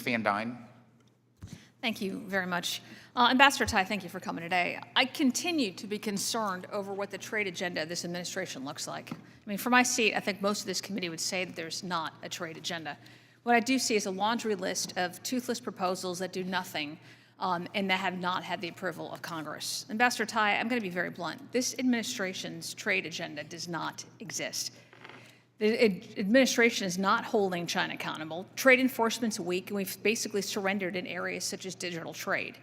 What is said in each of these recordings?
Van Duyne. Thank you very much. Ambassador Tai, thank you for coming today. I continue to be concerned over what the trade agenda of this administration looks like. I mean, from my seat, I think most of this committee would say that there's not a trade agenda. What I do see is a laundry list of toothless proposals that do nothing and that have not had the approval of Congress. Ambassador Tai, I'm going to be very blunt. This administration's trade agenda does not exist. The administration is not holding China accountable. Trade enforcement's weak, and we've basically surrendered in areas such as digital trade.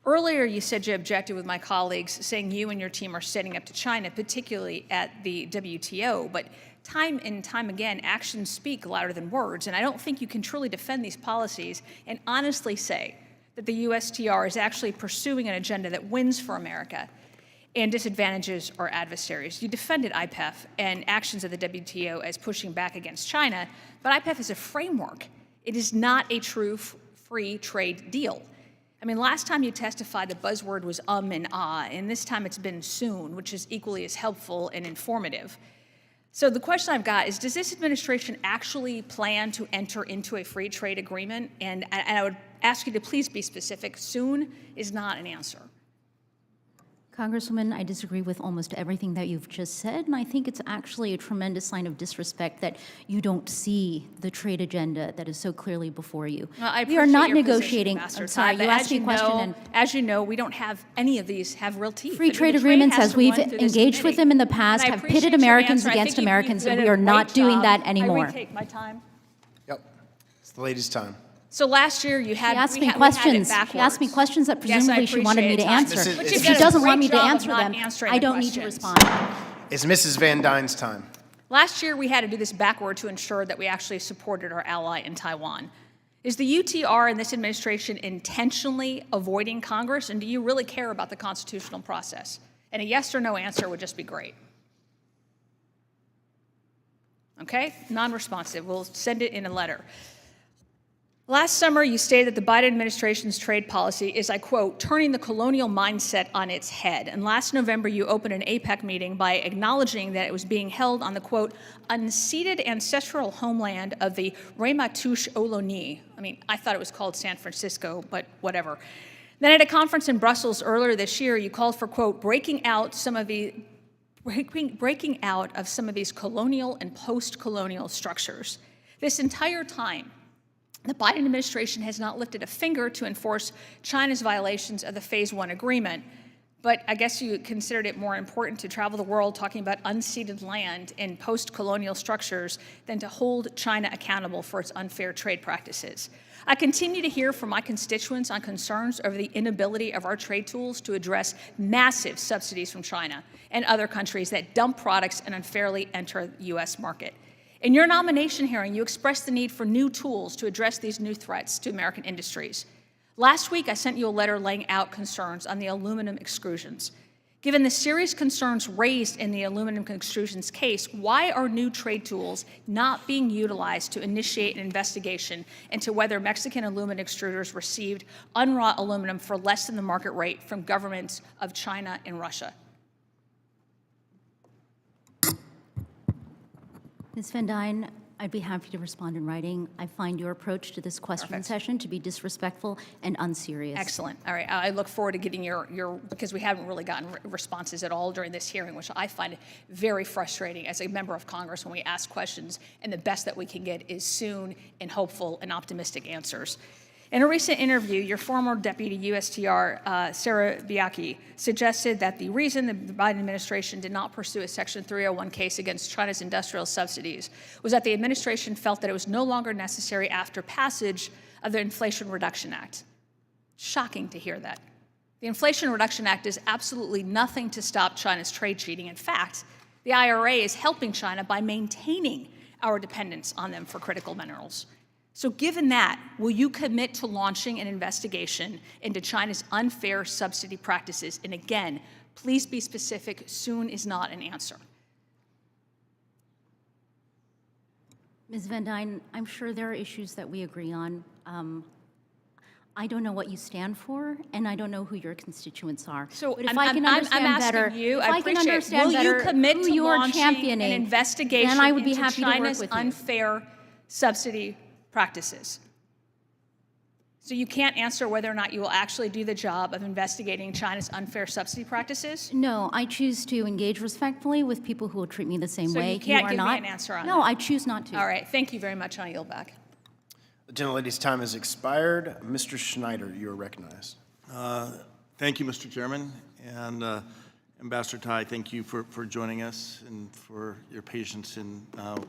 Earlier, you said you objected with my colleagues, saying you and your team are standing up to China, particularly at the WTO. But time and time again, actions speak louder than words, and I don't think you can truly defend these policies and honestly say that the USTR is actually pursuing an agenda that wins for America and disadvantages our adversaries. You defended IPEF and actions of the WTO as pushing back against China, but IPEF is a framework. It is not a true free trade deal. I mean, last time you testified, the buzzword was and ah, and this time it's been soon, which is equally as helpful and informative. So the question I've got is, does this administration actually plan to enter into a free trade agreement? And I would ask you to please be specific. Soon is not an answer. Congresswoman, I disagree with almost everything that you've just said, and I think it's actually a tremendous sign of disrespect that you don't see the trade agenda that is so clearly before you. Well, we are not your negotiating. Position, I'm sorry, you asked me a question. And as you know, we don't have any of these have real teeth. Free trade agreements, as we've engaged with them in the past, have pitted Americans against Americans, and we are not doing that anymore. I retake my time. Yep, it's the lady's time. So last year you had. She asked me questions. She asked me questions that presumably she wanted me to answer. If she doesn't want me to answer them, I don't need to respond. It's Mrs. Van Duyne's time. Last year we had to do this backward to ensure that we actually supported our ally in Taiwan. Is the UTR in this administration intentionally avoiding Congress, and do you really care about the constitutional process? And a yes or no answer would just be great. Okay, non-responsive. We'll send it in a letter. Last summer, you stated that the Biden administration's trade policy is, I quote, turning the colonial mindset on its head. And last November, you opened an APEC meeting by acknowledging that it was being held on the, quote, unceded ancestral homeland of the Ramaytush Ohlone. I mean, I thought it was called San Francisco, but whatever. Then at a conference in Brussels earlier this year, you called for, quote, breaking out of some of these colonial and post-colonial structures. This entire time, the Biden administration has not lifted a finger to enforce China's violations of the Phase 1 agreement, but I guess you considered it more important to travel the world talking about unceded land and post-colonial structures than to hold China accountable for its unfair trade practices. I continue to hear from my constituents on concerns over the inability of our trade tools to address massive subsidies from China and other countries that dump products and unfairly enter the U.S. market. In your nomination hearing, you expressed the need for new tools to address these new threats to American industries. Last week, I sent you a letter laying out concerns on the aluminum extrusions. Given the serious concerns raised in the aluminum extrusions case, why are new trade tools not being utilized to initiate an investigation into whether Mexican aluminum extruders received unwrought aluminum for less than the market rate from governments of China and Russia? Ms. Van Duyne, I'd be happy to respond in writing. I find your approach to this question session to be disrespectful and unserious. Excellent. All right. I look forward to getting your because we haven't really gotten responses at all during this hearing, which I find very frustrating as a member of Congress when we ask questions and the best that we can get is soon and hopeful and optimistic answers. In a recent interview, your former deputy USTR, Sarah Biaki, suggested that the reason the Biden administration did not pursue a Section 301 case against China's industrial subsidies was that the administration felt that it was no longer necessary after passage of the Inflation Reduction Act. Shocking to hear that. The Inflation Reduction Act does absolutely nothing to stop China's trade cheating. In fact, the IRA is helping China by maintaining our dependence on them for critical minerals. So given that, will you commit to launching an investigation into China's unfair subsidy practices? And again, please be specific. Soon is not an answer. Ms. Van Duyne, I'm sure there are issues that we agree on. I don't know what you stand for, and I don't know who your constituents are. So but if I can understand better, will you commit to launching an investigation then I would be happy into China's to work with you. Unfair subsidy practices? So you can't answer whether or not you will actually do the job of investigating China's unfair subsidy practices? No, I choose to engage respectfully with people who will treat me the same So way. you can't are give me not. an answer on No, that. I choose not to. All right, thank you very much, and I yield back. The gentlelady's time has expired. Mr. Schneider, you are recognized. Thank you, Mr. Chairman. And Ambassador Tai, thank you for joining us and for your patience in working